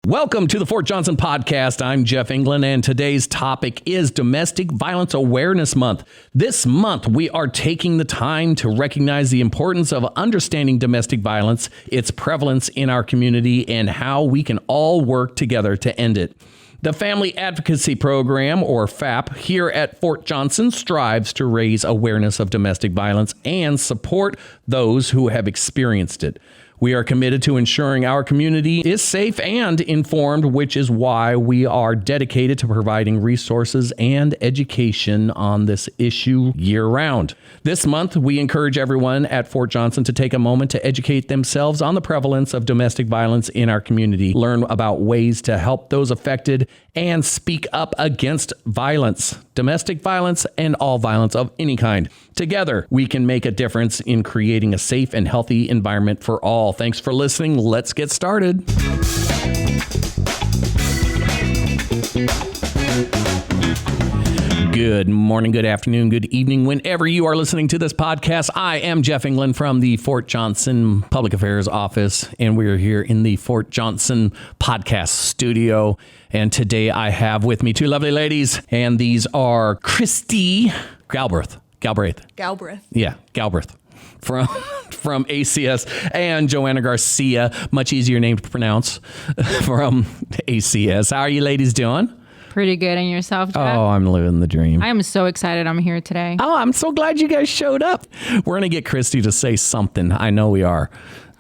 Welcome to the Fort Johnson podcast. I'm Jeff England, and today's topic is Domestic Violence Awareness Month. This month, we are taking the time to recognize the importance of understanding domestic violence, its prevalence in our community, and how we can all work together to end it. The Family Advocacy Program, or FAP, here at Fort Johnson strives to raise awareness of domestic violence and support those who have experienced it. We are committed to ensuring our community is safe and informed, which is why we are dedicated to providing resources and education on this issue year-round. This month, we encourage everyone at Fort Johnson to take a moment to educate themselves on the prevalence of domestic violence in our community, learn about ways to help those affected, and speak up against violence, domestic violence, and all violence of any kind. Together, we can make a difference in creating a safe and healthy environment for all. Thanks for listening. Let's get started. Good morning, good afternoon, good evening. Whenever you are listening to this podcast, I am Jeff England from the Fort Johnson Public Affairs Office, and we are here in the Fort Johnson podcast studio. And today I have with me two lovely ladies, and these are Christy Galbraith. Yeah, Galbraith from ACS, and Joanna Garcia, much easier name to pronounce, from ACS. How are you ladies doing? Pretty good. And yourself, Jeff? Oh, I'm living the dream. I am so excited I'm here today. Oh, I'm so glad you guys showed up. We're going to get Christy to say something. I know we are.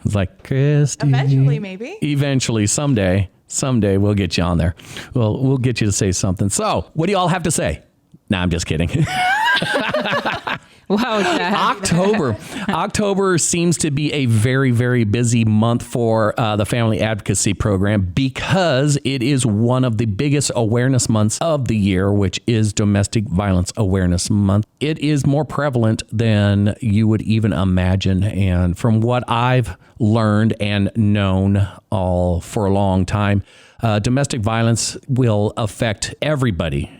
It's like, Christy. Eventually, maybe. Eventually, someday we'll get you on there. We'll get you to say something. So, what do you all have to say? Nah, I'm just kidding. Wow, Jeff. October seems to be a very, very busy month for the Family Advocacy Program because it is one of the biggest awareness months of the year, which is Domestic Violence Awareness Month. It is more prevalent than you would even imagine. And from what I've learned and known all for a long time, domestic violence will affect everybody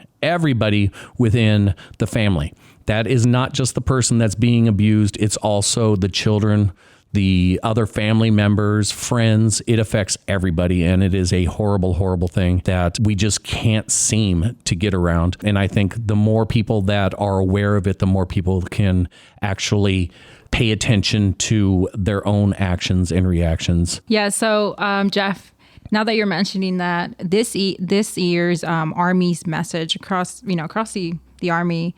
within the family. That is not just the person that's being abused. It's also the children, the other family members, friends. It affects everybody. And it is a horrible, horrible thing that we just can't seem to get around. And I think the more people that are aware of it, the more people can actually pay attention to their own actions and reactions. Yeah. So, Jeff, now that you're mentioning that, this year's Army's message across the Army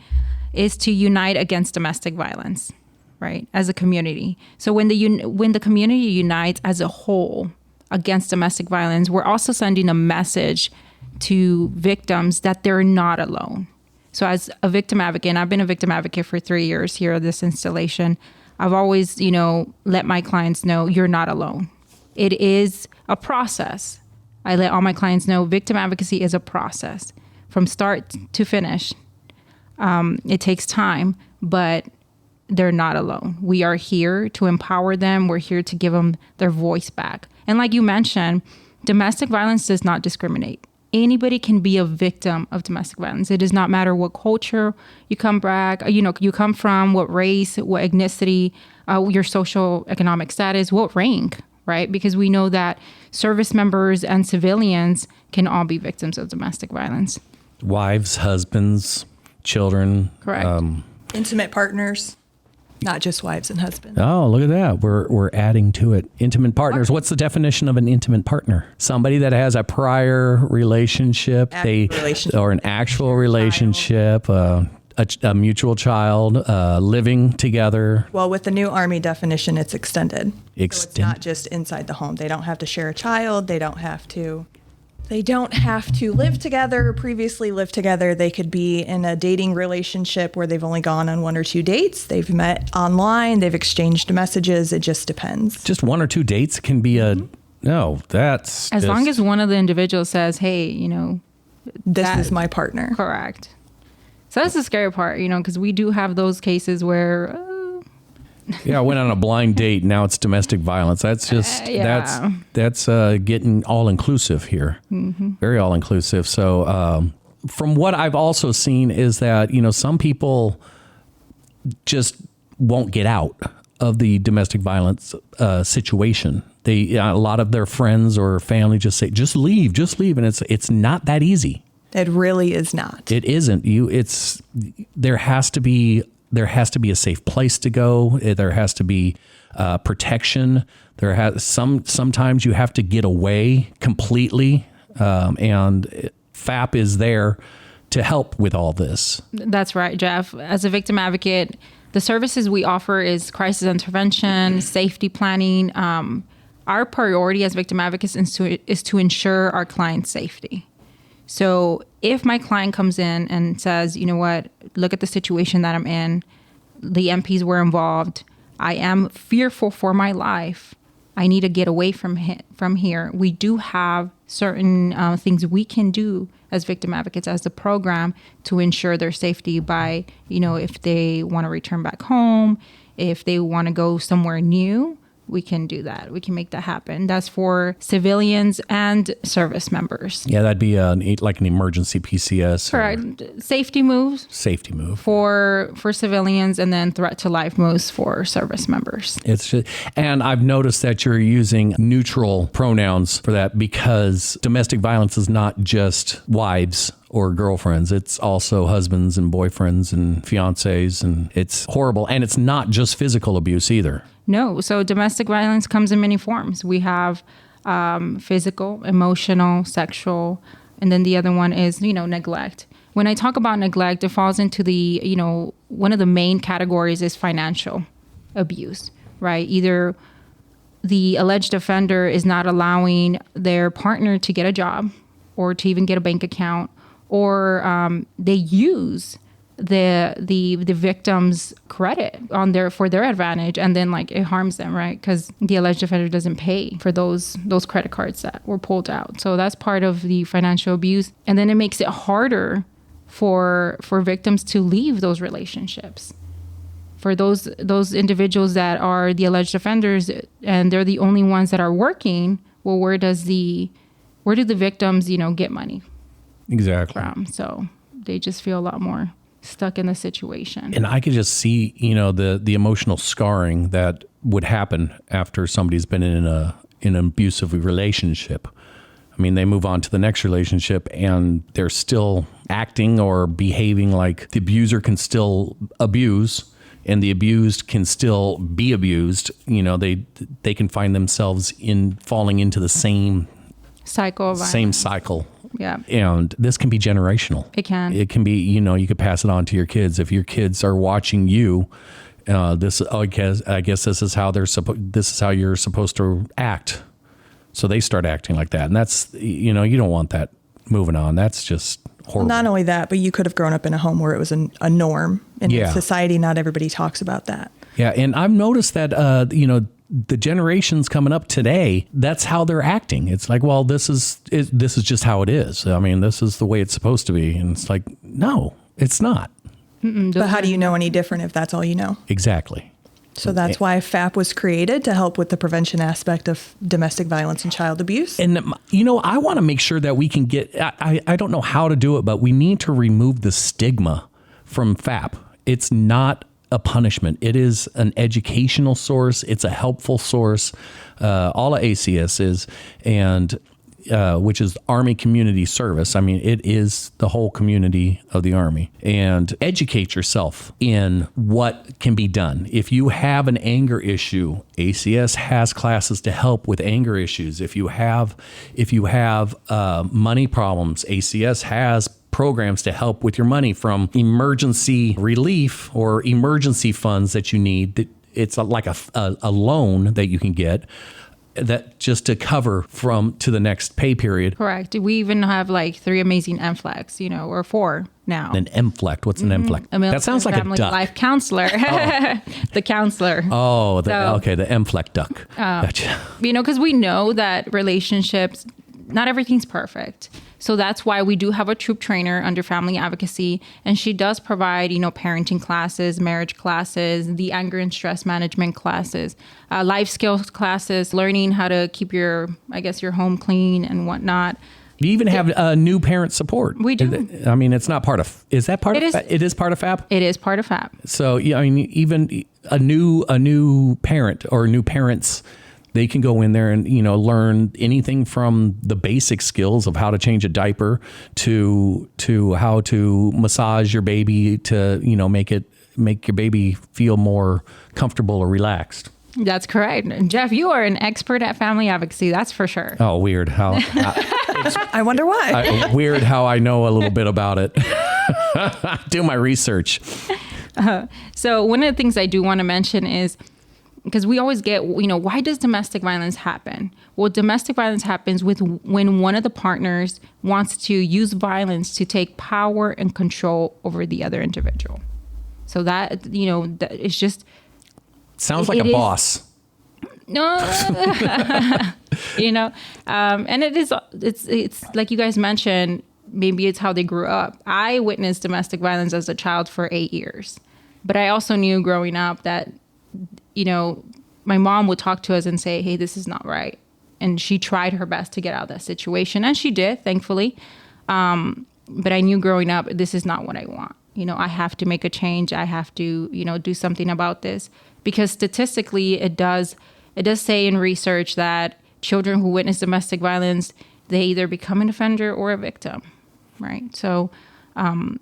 is to unite against domestic violence, right? As a community. So when the community unites as a whole against domestic violence, we're also sending a message to victims that they're not alone. So as a victim advocate, and I've been a victim advocate for 3 years here at this installation, I've always, let my clients know you're not alone. It is a process. I let all my clients know victim advocacy is a process from start to finish. It takes time, but they're not alone. We are here to empower them. We're here to give them their voice back. And like you mentioned, domestic violence does not discriminate. Anybody can be a victim of domestic violence. It does not matter what culture you come from, what race, what ethnicity, your social economic status, what rank, right? Because we know that service members and civilians can all be victims of domestic violence. Wives, husbands, children. Correct. Intimate partners, not just wives and husbands. Oh, look at that. We're adding to it. Intimate partners. What's the definition of an intimate partner? Somebody that has a prior relationship, or an actual relationship, a mutual child, living together. Well, with the new Army definition, it's extended. So it's not just inside the home. They don't have to share a child. They don't have to live together, previously live together. They could be in a dating relationship where they've only gone on 1 or 2 dates. They've met online. They've exchanged messages. It just depends. Just 1 or 2 dates can be no, that's... As long as one of the individuals says, hey, this is my partner. Correct. So that's the scary part, because we do have those cases where... Yeah, I went on a blind date. Now it's domestic violence. That's just that's getting all inclusive here. Mm-hmm. Very all inclusive. So from what I've also seen is that some people just won't get out of the domestic violence situation. A lot of their friends or family just say, just leave, and it's not that easy. It really is not. It isn't. There has to be a safe place to go. There has to be protection. Sometimes you have to get away completely, and FAP is there to help with all this. That's right, Jeff. As a victim advocate, the services we offer is crisis intervention, safety planning. Our priority as victim advocates is to ensure our client's safety. So if my client comes in and says, you know what, look at the situation that I'm in, the MPs were involved, I am fearful for my life, I need to get away from here. We do have certain things we can do as victim advocates as the program to ensure their safety by, if they want to return back home, if they want to go somewhere new, we can do that. We can make that happen. That's for civilians and service members. Yeah, that'd be like an emergency PCS. Correct. Safety moves. Safety move. For civilians, and then threat to life moves for service members. And I've noticed that you're using neutral pronouns for that because domestic violence is not just wives or girlfriends. It's also husbands and boyfriends and fiancés, and it's horrible. And it's not just physical abuse either. No. So domestic violence comes in many forms. We have physical, emotional, sexual, and then the other one is, neglect. When I talk about neglect, it falls into the, one of the main categories is financial abuse, right? Either the alleged offender is not allowing their partner to get a job or to even get a bank account, or they use the victim's credit for their advantage, and then it harms them, right? Because the alleged offender doesn't pay for those credit cards that were pulled out. So that's part of the financial abuse, and then it makes it harder for victims to leave those relationships. For those individuals that are the alleged offenders and they're the only ones that are working, well, where do the victims get money? Exactly. From? So they just feel a lot more stuck in the situation. And I could just see, the emotional scarring that would happen after somebody's been in an abusive relationship. I mean, they move on to the next relationship and they're still acting or behaving like the abuser can still abuse and the abused can still be abused. They can find themselves falling into the same cycle of violence. Same cycle. Yeah. And this can be generational. It can. It can be, you could pass it on to your kids. If your kids are watching you, I guess this is how you're supposed to act. So they start acting like that. And that's, you don't want that moving on. That's just horrible. Well, not only that, but you could have grown up in a home where it was a norm. And in society, not everybody talks about that. Yeah. And I've noticed that, the generations coming up today, that's how they're acting. It's like, well, this is just how it is. I mean, this is the way it's supposed to be. And it's like, no, it's not. But how do you know any different if that's all you know? Exactly. So that's why FAP was created, to help with the prevention aspect of domestic violence and child abuse. And, I want to make sure that we can I don't know how to do it, but we need to remove the stigma from FAP. It's not a punishment. It is an educational source. It's a helpful source. All of ACS is, and which is Army Community Service. I mean, it is the whole community of the Army. And educate yourself in what can be done. If you have an anger issue, ACS has classes to help with anger issues. If you have money problems, ACS has programs to help with your money, from emergency relief or emergency funds that you need. It's like a loan that you can get that just to cover to the next pay period. Correct. We even have 3 amazing MFLEX, or 4 now. An MFLEC. What's an MFLEC? That sounds like family a duck. Life counselor. Oh. The counselor. Oh, the MFLEC duck. Gotcha. Because we know that relationships, not everything's perfect. So that's why we do have a troop trainer under Family Advocacy, and she does provide, parenting classes, marriage classes, the anger and stress management classes, life skills classes, learning how to keep your home clean and whatnot. You even have new parent support. We do. I mean, it's not part of. Is that part of? It is part of FAP. It is part of FAP. So yeah, I mean, even a new parent or new parents, they can go in there and learn anything from the basic skills of how to change a diaper to how to massage your baby to make your baby feel more comfortable or relaxed. That's correct. Jeff, you are an expert at family advocacy. That's for sure. Oh, weird how. I wonder why. Weird how I know a little bit about it. Do my research. So one of the things I do want to mention is, because we always get, why does domestic violence happen? Well, domestic violence happens when one of the partners wants to use violence to take power and control over the other individual. So that, it's just... Sounds like a boss. No, and it's like you guys mentioned, maybe it's how they grew up. I witnessed domestic violence as a child for 8 years, but I also knew growing up that, my mom would talk to us and say, hey, this is not right. And she tried her best to get out of that situation, and she did, thankfully. But I knew growing up, this is not what I want. I have to make a change. I have to, do something about this. Because statistically, it does say in research that children who witness domestic violence, they either become an offender or a victim, right? So I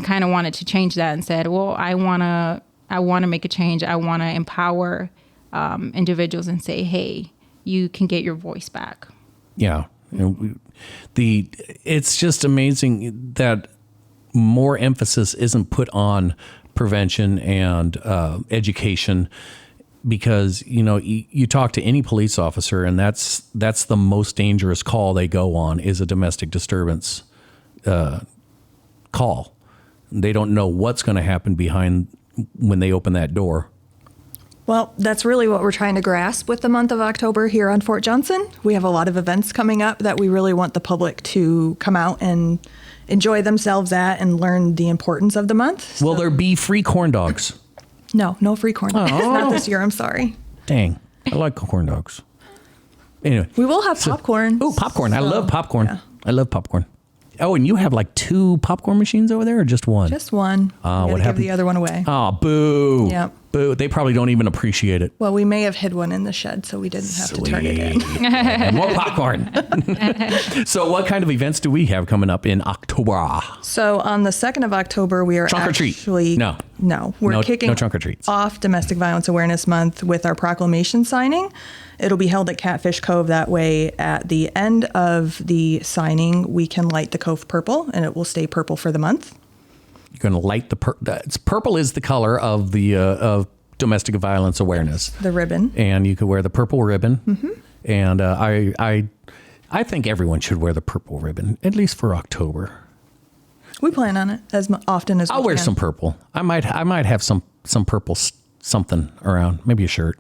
kind of wanted to change that and said, well, I want to make a change. I want to empower individuals and say, hey, you can get your voice back. Yeah. It's just amazing that more emphasis isn't put on prevention and education, because you talk to any police officer and that's the most dangerous call they go on is a domestic disturbance call. They don't know what's going to happen behind when they open that door. Well, that's really what we're trying to grasp with the month of October here on Fort Johnson. We have a lot of events coming up that we really want the public to come out and enjoy themselves at and learn the importance of the month. Will there be free corn dogs? No free corn dogs. Not this year, I'm sorry. Dang, I like corn dogs. Anyway. We will have popcorn. Oh, popcorn. I love popcorn. Yeah. I love popcorn. Oh, and you have like 2 popcorn machines over there or just one? Just one. What happened? Give the other one away. Oh, boo. Yep. Boo. They probably don't even appreciate it. Well, we may have hid one in the shed, so we didn't have to turn it in. More popcorn. So what kind of events do we have coming up in October? So on the 2nd of October, we are trunk or treat. No. We're kicking trunk or treats off Domestic Violence Awareness Month with our proclamation signing. It'll be held at Catfish Cove. That way, at the end of the signing, we can light the cove purple, and it will stay purple for the month. You're going to light the purple is the color of the of domestic violence awareness. The ribbon, and you could wear the purple ribbon. Mm-hmm. And I think everyone should wear the purple ribbon, at least for October. We plan on it as often as we can. I'll wear some purple. I might have some purple something around, maybe a shirt.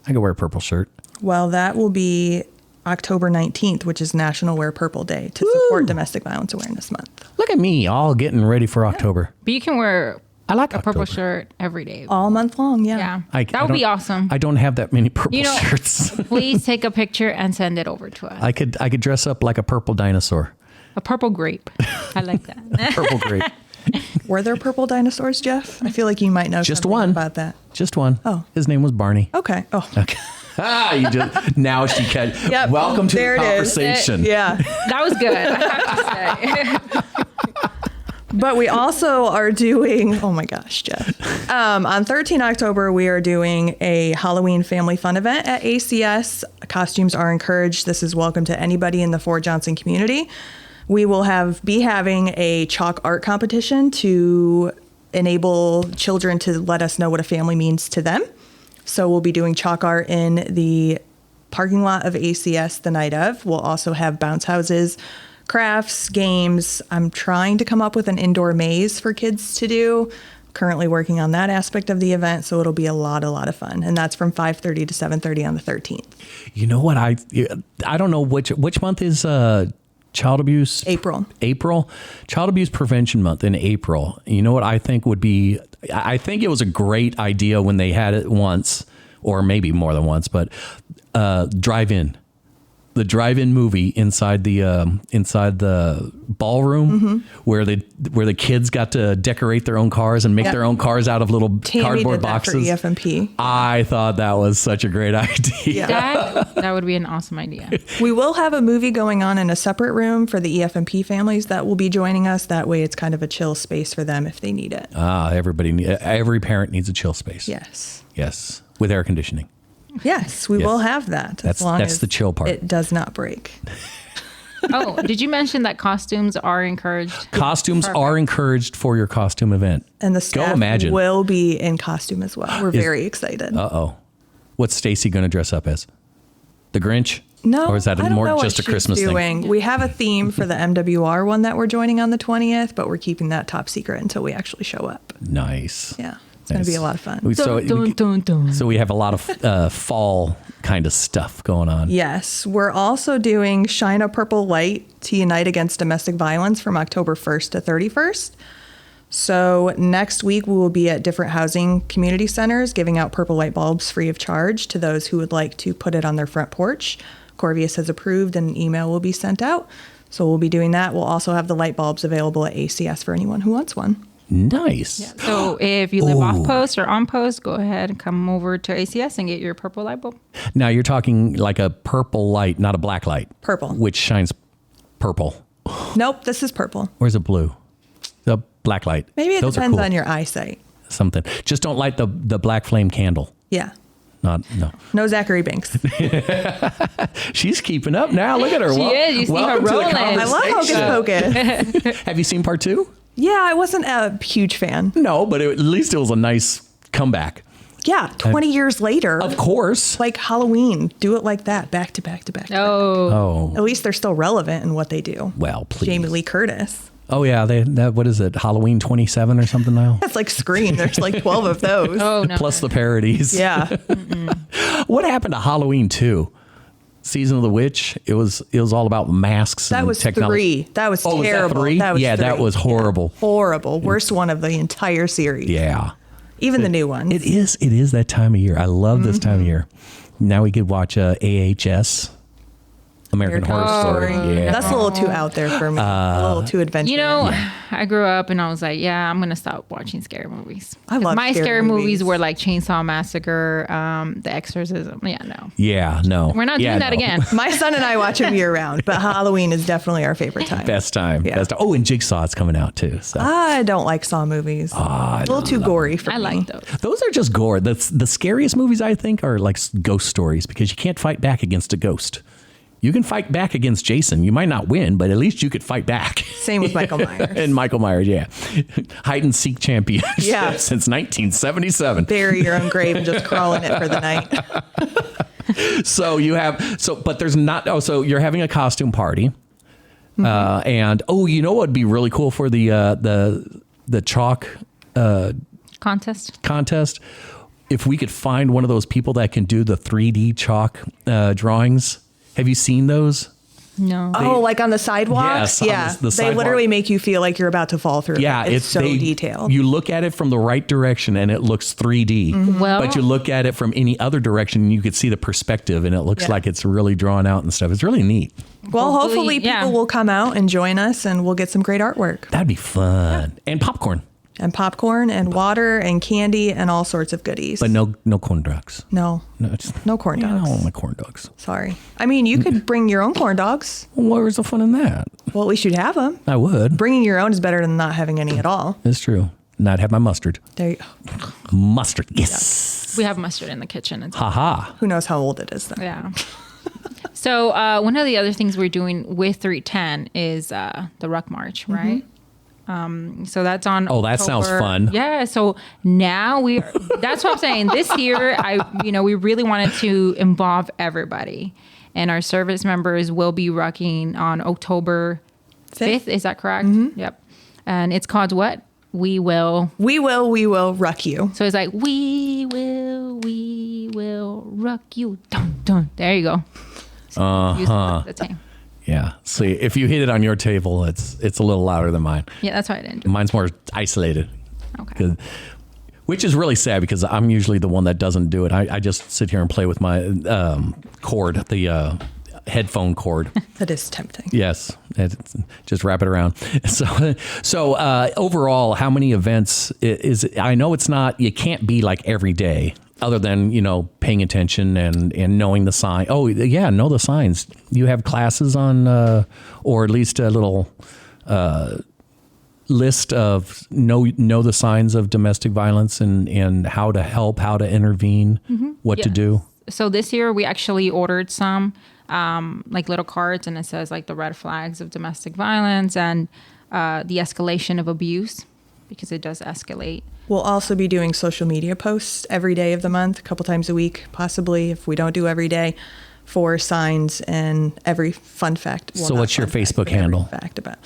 I could wear a purple shirt. Well, that will be October 19th, which is National Wear Purple Day, to support Domestic Violence Awareness Month. Look at me, all getting ready for October. But you can wear a purple shirt every day. All month long, yeah. That would be awesome. I don't have that many purple shirts. Please take a picture and send it over to us. I could dress up like a purple dinosaur. A purple grape. I like that. Purple grape. Were there purple dinosaurs, Jeff? I feel like you might know just something one about that. Just one. Oh. His name was Barney. Okay. Oh. Okay. Now she can. Yep. Welcome to the conversation. Yeah. That was good, I have to say. But we also are doing, oh my gosh, Jeff. On 13 October, we are doing a Halloween family fun event at ACS. Costumes are encouraged. This is welcome to anybody in the Fort Johnson community. We will be having a chalk art competition to enable children to let us know what a family means to them. So we'll be doing chalk art in the parking lot of ACS the night of. We'll also have bounce houses, crafts, games. I'm trying to come up with an indoor maze for kids to do. Currently working on that aspect of the event, so it'll be a lot of fun. And that's from 5:30 to 7:30 on the 13th. You know what? I don't know which month is child abuse? April. Child Abuse Prevention Month in April. You know what I think would be, I think it was a great idea when they had it once, or maybe more than once, but drive-in the drive-in movie inside the ballroom where the kids got to decorate their own cars and make their own cars out of little Tammy cardboard did that boxes. for EFMP. I thought that was such a great idea. That would be an awesome idea. We will have a movie going on in a separate room for the EFMP families that will be joining us. That way it's kind of a chill space for them if they need it. Every parent needs a chill space. Yes, with air conditioning. Yes, we will have that. That's the chill part. It does not break. Oh, did you mention that costumes are encouraged? Costumes are encouraged for your costume event. And the staff will be in costume as well. We're very excited. Uh-oh. What's Stacy going to dress up as? The Grinch? No, or is that just a Christmas thing? We have a theme for the MWR one that we're joining on the 20th, but we're keeping that top secret until we actually show up. Nice. Yeah. It's going to be a lot of fun. So we have a lot of fall kind of stuff going on. Yes. We're also doing Shine a Purple Light to Unite Against Domestic Violence from October 1st to 31st. So next week we will be at different housing community centers giving out purple light bulbs free of charge to those who would like to put it on their front porch. Corvius has approved and an email will be sent out. So we'll be doing that. We'll also have the light bulbs available at ACS for anyone who wants one. Nice. Yeah. So if you live off post or on post, go ahead and come over to ACS and get your purple light bulb. Now you're talking like a purple light, not a black light. Purple. Which shines purple. Nope, this is purple. Where's it blue? The black light. Maybe it depends on your eyesight. Something. Just don't light the black flame candle. Yeah. No Zachary Banks. She's keeping up now. Look at her. She is. You see her rolling. I love Hocus Pocus. Have you seen part 2? Yeah, I wasn't a huge fan. No, but at least it was a nice comeback. Yeah, 20 years later. Of course. Like Halloween. Do it like that, back to back to back. Oh. At least they're still relevant in what they do. Well, please. Jamie Lee Curtis. Oh, yeah. What is it? Halloween 27 or something now? That's like Scream. There's like 12 of those. Oh, no. Plus the parodies. Yeah. What happened to Halloween 2? Season of the Witch. It was all about masks. That was technology. 3. That was terrible. Was that 3? That was 3. That was horrible. Yeah. Horrible. Worst one of the entire series. Yeah. Even the new ones. It is that time of year. I love this time of year. Now we could watch AHS. American Horror Story. Yeah. That's a little too out there for me. A little too adventurous. You know, I grew up and I was like, I'm going to stop watching scary movies. I love my scary movies. movies were like Chainsaw Massacre, The Exorcism. Yeah, no. Yeah, no. We're not doing that again. My son and I watch them year round, but Halloween is definitely our favorite time. Best time. Yeah. Best time. Oh, and Jigsaw is coming out too. So. I don't like Saw movies. A little too gory for me. I like those. Those are just gore. The scariest movies, I think, are like ghost stories because you can't fight back against a ghost. You can fight back against Jason. You might not win, but at least you could fight back. Same with Michael Myers. And Michael Myers, yeah. Hide and seek champion since 1977. Bury your own grave and just crawl in it for the night. But there's not, so you're having a costume party. And, you know what would be really cool for the chalk contest? If we could find one of those people that can do the 3D chalk drawings. Have you seen those? No. Like on the sidewalks? Yes. Yeah. The they sidewalk. Literally make you feel like you're about to fall through. Yeah. It's so detailed. You look at it from the right direction and it looks 3D. Mm-hmm. But you look at it from any other direction and you could see the perspective and it looks like it's really drawn out and stuff. It's really neat. Well, hopefully people will come out and join us and we'll get some great artwork. That'd be fun. And popcorn. And popcorn and water and candy and all sorts of goodies. But no corn dogs. No corn dogs. I don't want my corn dogs. Sorry. I mean, you could bring your own corn dogs. Well, where's the fun in that? Well, at least you'd have them. I would. Bringing your own is better than not having any at all. It's true. Not have my mustard. There you go. Mustard. Yes. We have mustard in the kitchen. Ha. Who knows how old it is, though. Yeah. So one of the other things we're doing with 310 is the Ruck March, right? So that's on that October. Sounds fun. Yeah. So now that's what I'm saying. This year, we really wanted to involve everybody. And our service members will be rucking on October 5th. Is that correct? Mm-hmm. Yep. And it's called what? We will ruck you. So it's like, we will ruck you. Dun, dun. There you go. So use the team. Yeah. See, if you hit it on your table, it's a little louder than mine. Yeah, that's why I didn't do it. Mine's more isolated. Okay. Which is really sad because I'm usually the one that doesn't do it. I just sit here and play with my cord, the headphone cord. That is tempting. Yes. Just wrap it around. So overall, how many events is it? I know it's not, you can't be like every day other than, paying attention and knowing the sign. Oh yeah. Know the signs. You have classes on, or at least a little, list of know the signs of domestic violence and how to help, how to intervene, what to do. So this year we actually ordered some like little cards, and it says like the red flags of domestic violence and the escalation of abuse, because it does escalate. We'll also be doing social media posts every day of the month, a couple times a week, possibly if we don't do every day, for signs and every fun fact. So what's your Facebook handle? Fact about.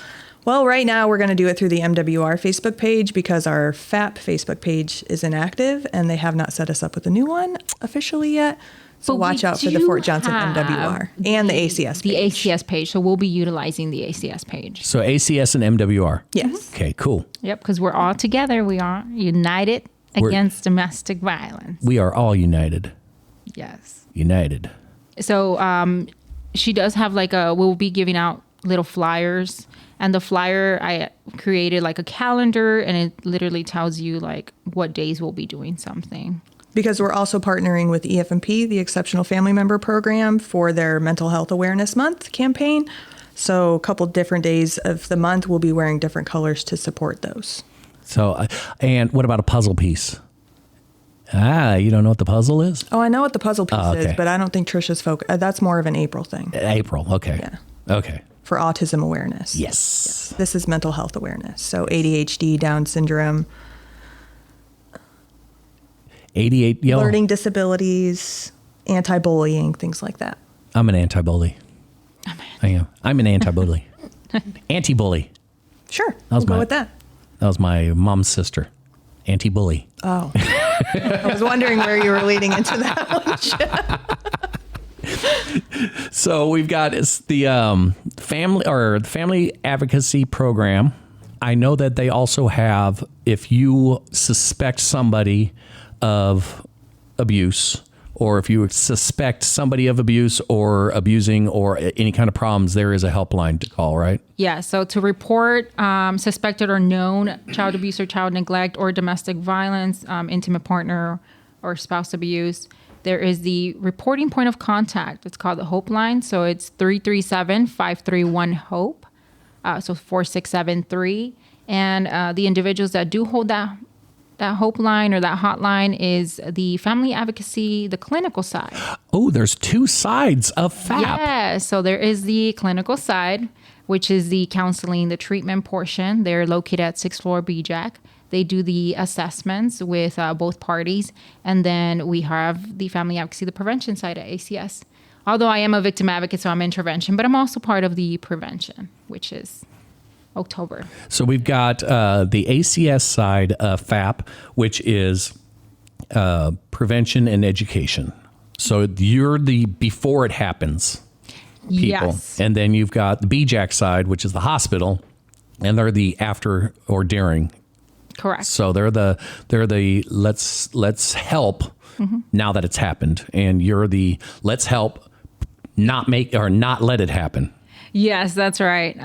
Well, right now we're going to do it through the MWR Facebook page because our FAP Facebook page is inactive and they have not set us up with a new one officially yet. So watch out for the Fort Johnson MWR and the ACS page. The ACS page. So we'll be utilizing the ACS page. So ACS and MWR. Yes. Okay, cool. Yep, because we're all together. We are united against domestic violence. We are all united. Yes. United. So she does have we'll be giving out little flyers. And the flyer, I created like a calendar, and it literally tells you like what days we'll be doing something. Because we're also partnering with EFMP, the Exceptional Family Member Program, for their Mental Health Awareness Month campaign. So a couple different days of the month, we'll be wearing different colors to support those. So, and what about a puzzle piece? You don't know what the puzzle is? Oh, I know what the puzzle piece is, but I don't think Trisha's that's more of an April thing. April, okay. Yeah. Okay. For autism awareness. Yes. This is mental health awareness. So ADHD, Down syndrome, learning disabilities, anti-bullying, things like that. I'm an anti-bully. I am. I'm an anti-bully. Anti-bully. Sure. We'll go with that. That was my mom's sister. Anti-bully. Oh. I was wondering where you were leading into that one. So we've got the Family Advocacy Program. I know that they also have, if you suspect somebody of abuse, or if you suspect somebody of abuse or abusing or any kind of problems, there is a helpline to call, right? Yeah. So to report suspected or known child abuse or child neglect or domestic violence, intimate partner or spouse abuse, there is the reporting point of contact. It's called the Hope Line. So it's 337-531-HOPE. So 4673. And the individuals that do hold that Hope Line or that hotline is the Family Advocacy, the clinical side. Oh, there's two sides of FAP. Yeah. So there is the clinical side, which is the counseling, the treatment portion. They're located at 6th floor BJAC. They do the assessments with both parties. And then we have the Family Advocacy, the prevention side at ACS. Although I am a victim advocate, so I'm intervention, but I'm also part of the prevention, which is October. So we've got the ACS side of FAP, which is prevention and education. So you're the before it happens people. Yes. And then you've got the BJAC side, which is the hospital, and they're the after or during. Correct. So they're the let's help now that it's happened, and you're the let's help not make or not let it happen. Yes, that's right.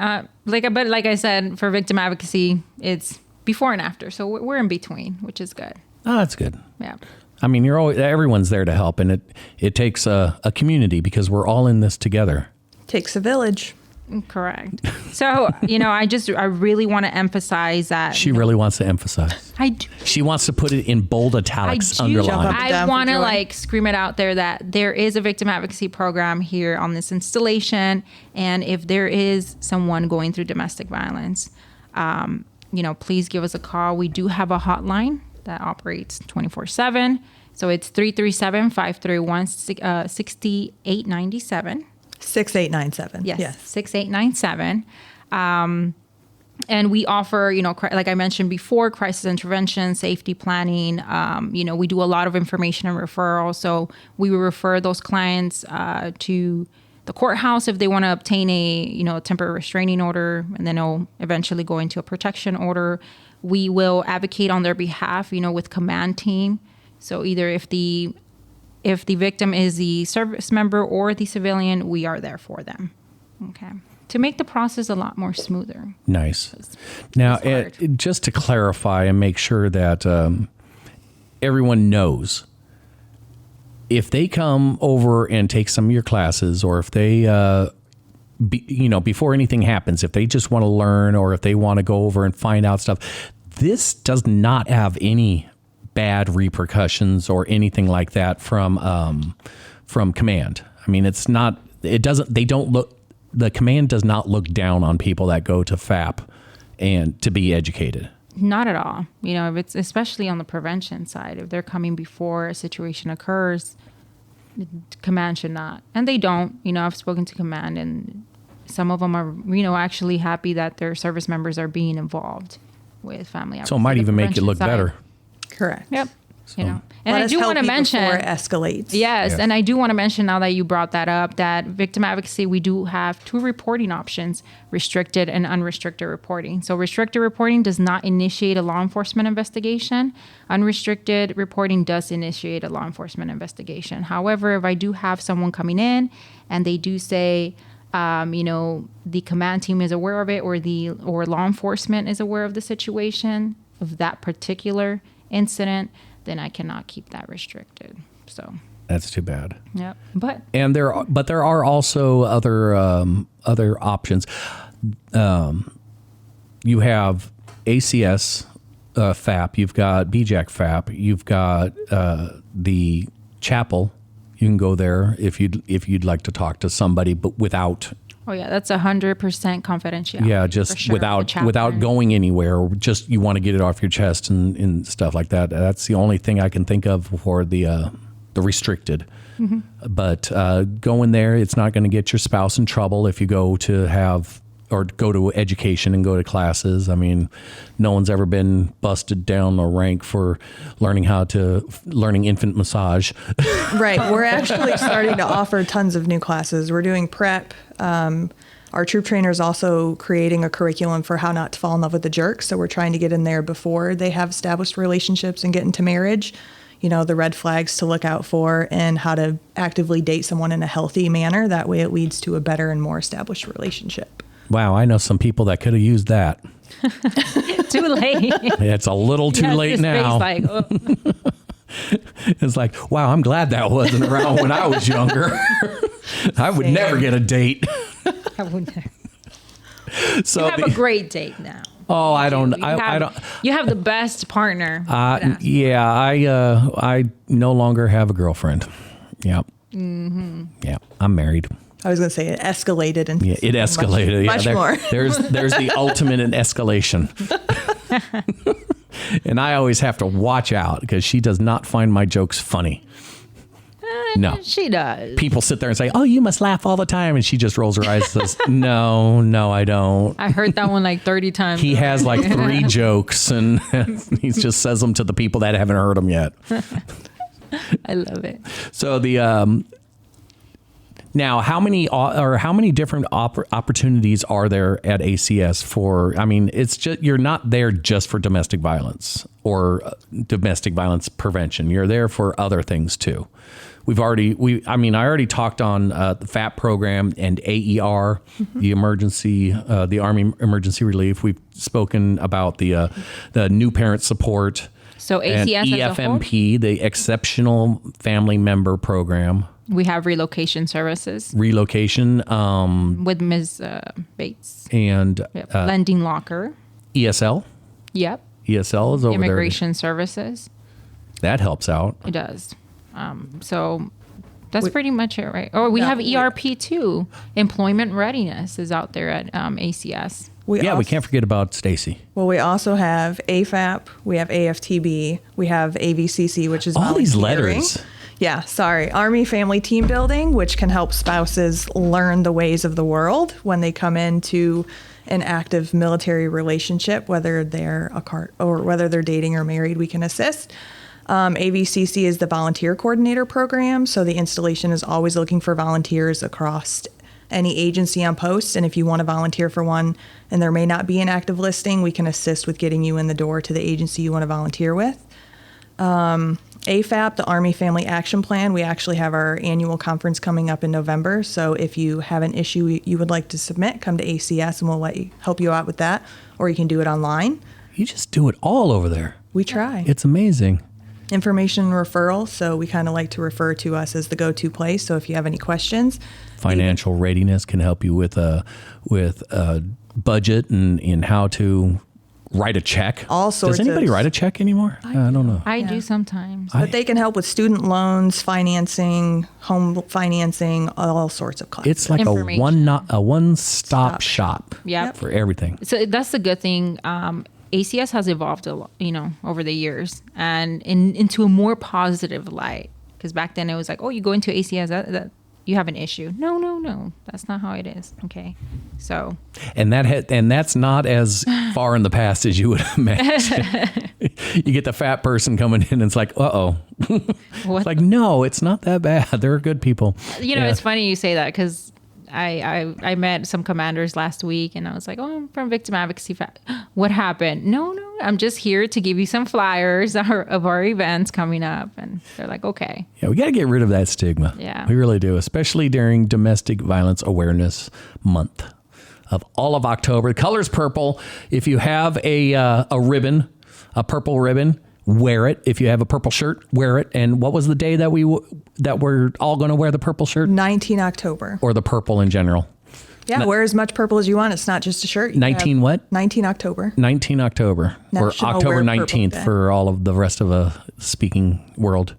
But like I said, for victim advocacy, it's before and after. So we're in between, which is good. Oh, that's good. Yeah. I mean, everyone's there to help, and it takes a community because we're all in this together. Takes a village. Correct. So, I really want to emphasize that. She really wants to emphasize. I do. She wants to put it in bold italics, underlined. I want to scream it out there that there is a victim advocacy program here on this installation. And if there is someone going through domestic violence, please give us a call. We do have a hotline that operates 24/7. So it's 337-531-6897. 6897. Yes. 6897. And we offer, like I mentioned before, crisis intervention, safety planning. We do a lot of information and referral. So we will refer those clients to the courthouse if they want to obtain a temporary restraining order, and then it'll eventually go into a protection order. We will advocate on their behalf, with command team. So either if the if the victim is the service member or the civilian, we are there for them. Okay. To make the process a lot more smoother. Nice. Now, just to clarify and make sure that everyone knows, if they come over and take some of your classes, or if they, before anything happens, if they just want to learn, or if they want to go over and find out stuff, this does not have any bad repercussions or anything like that from command. I mean, it's not. It doesn't. They don't look. The command does not look down on people that go to FAP and to be educated. Not at all. If it's especially on the prevention side, if they're coming before a situation occurs, command should not. And they don't. I've spoken to command, and some of them are, actually happy that their service members are being involved with family advocacy. So it might even make it look better. Correct. Yep. And I do want to mention before it escalates. Yes, and I do want to mention, now that you brought that up, that victim advocacy, we do have 2 reporting options: restricted and unrestricted reporting. So restricted reporting does not initiate a law enforcement investigation. Unrestricted reporting does initiate a law enforcement investigation. However, if I do have someone coming in and they do say, the command team is aware of it, or law enforcement is aware of the situation of that particular incident, then I cannot keep that restricted. So that's too bad. Yep. But there are also other options. You have ACS FAP. You've got BJAC FAP. You've got the chapel. You can go there if you'd like to talk to somebody, but without. Oh yeah, that's 100% confidentiality. Yeah, just without going anywhere, or just you want to get it off your chest and stuff like that. That's the only thing I can think of for the restricted. Mm-hmm. But going there, it's not going to get your spouse in trouble if you go to education and go to classes. I mean, no one's ever been busted down a rank for learning infant massage. Right. We're actually starting to offer tons of new classes. We're doing prep. Our troop trainer is also creating a curriculum for how not to fall in love with a jerk. So we're trying to get in there before they have established relationships and get into marriage. The red flags to look out for, and how to actively date someone in a healthy manner. That way it leads to a better and more established relationship. Wow, I know some people that could have used that. Too late. It's a little too late now. It's like, wow, I'm glad that wasn't around when I was younger. I would never get a date. I would never. So you have a great date now. Oh, I don't. You have the best partner. Yeah, I no longer have a girlfriend. Yep. Mm-hmm. Yeah, I'm married. I was going to say it escalated, and it escalated. Much more. There's the ultimate in escalation. And I always have to watch out because she does not find my jokes funny. No, she does. People sit there and say, "Oh, you must laugh all the time," and she just rolls her eyes and says, "No, I don't." I heard that one like 30 times. He has like 3 jokes, and he just says them to the people that haven't heard them yet. I love it. So now, how many different opportunities are there at ACS for? I mean, it's just, you're not there just for domestic violence or domestic violence prevention. You're there for other things too. I already talked on the FAP program and AER, mm-hmm. the Army Emergency Relief. We've spoken about the new parent support. So ACS and EFMP, the Exceptional Family Member Program. We have relocation services. Relocation. With Ms. Bates. And Lending Locker. ESL. Yep. ESL is over there. Immigration services. That helps out. It does. So that's pretty much it, right? Or we have ERP too. Employment Readiness is out there at ACS. We can't forget about Stacy. Well, we also have AFAP, we have AFTB, we have AVCC, which is all these letters. Yeah, sorry. Army Family Team Building, which can help spouses learn the ways of the world when they come into an active military relationship, whether they're whether they're dating or married, we can assist. AVCC is the Volunteer Coordinator Program, so the installation is always looking for volunteers across any agency on post, and if you want to volunteer for one and there may not be an active listing, we can assist with getting you in the door to the agency you want to volunteer with. AFAP, the Army Family Action Plan. We actually have our annual conference coming up in November. So if you have an issue you would like to submit, come to ACS and we'll help you out with that. Or you can do it online. You just do it all over there. We try. It's amazing. Information referral. So we kind of like to refer to us as the go-to place. So if you have any questions. Financial readiness can help you with a budget and how to write a check. All sorts. Does anybody write a check anymore? I don't know. I do sometimes. But they can help with student loans, financing, home financing, all sorts of classes. It's like a one-stop shop for everything. So that's the good thing. ACS has evolved a lot, over the years and into a more positive light. Because back then it was like, oh, you go into ACS, that you have an issue. No, that's not how it is. Okay, so and that's not as far in the past as you would imagine. You get the fat person coming in, and it's like, it's like, no, it's not that bad. There are good people. It's funny you say that because I met some commanders last week, and I was like, oh, I'm from Victim Advocacy. What happened? No, I'm just here to give you some flyers of our events coming up. And they're like, okay. Yeah, we got to get rid of that stigma. Yeah. We really do, especially during Domestic Violence Awareness Month of all of October. The color's purple. If you have a ribbon, a purple ribbon, wear it. If you have a purple shirt, wear it. And what was the day that we're all going to wear the purple shirt? 19 October. Or the purple in general. Yeah, wear as much purple as you want. It's not just a shirt. 19 what? 19 October. 19 October. National or October Wear 19th Purple for all of the rest of the speaking world.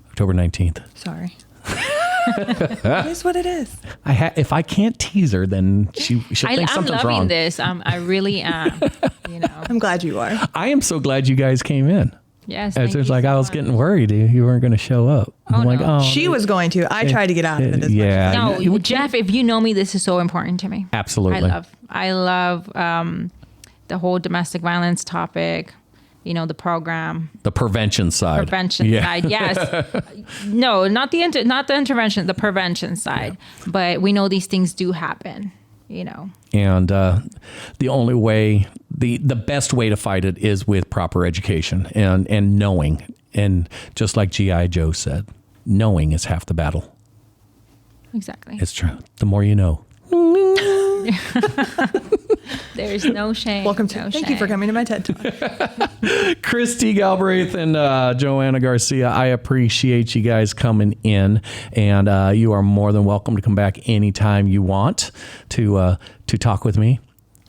October 19th. Sorry. It is what it is. If I can't tease her, then she'll think something's wrong. I'm loving this. I really am. I'm glad you are. I am so glad you guys came in. Yes. It's just like I was getting worried you weren't going to show up. I'm like, no. She was going to. I tried to get out of it as much as I could. No, Jeff, if you know me, this is so important to me. Absolutely. I love the whole domestic violence topic. The program, the prevention side. Side, yes. No, not the intervention, the prevention side. Yeah. But we know these things do happen. And the only way, the best way to fight it is with proper education and knowing. And just like G.I. Joe said, knowing is half the battle. Exactly. It's true. The more you know. There's no shame. Welcome to. Thank you for coming to my TED Talk. Christy Galbraith and Joanna Garcia, I appreciate you guys coming in, and you are more than welcome to come back anytime you want to talk with me.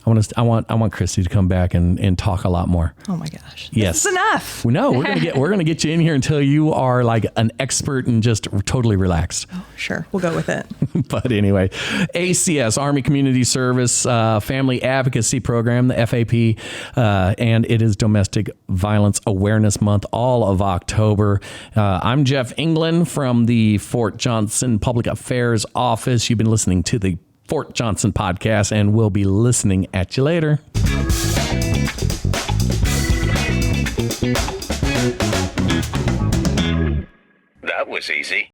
I want Christy to come back and talk a lot more. Oh my gosh. Yes. This is enough. No, we're gonna get you in here until you are like an expert and just totally relaxed. Oh, sure. We'll go with it. But anyway, ACS, Army Community Service Family Advocacy Program, the FAP, and it is Domestic Violence Awareness Month, all of October. I'm Jeff England from the Fort Johnson Public Affairs Office. You've been listening to the Fort Johnson podcast, and we'll be listening at you later. That was easy.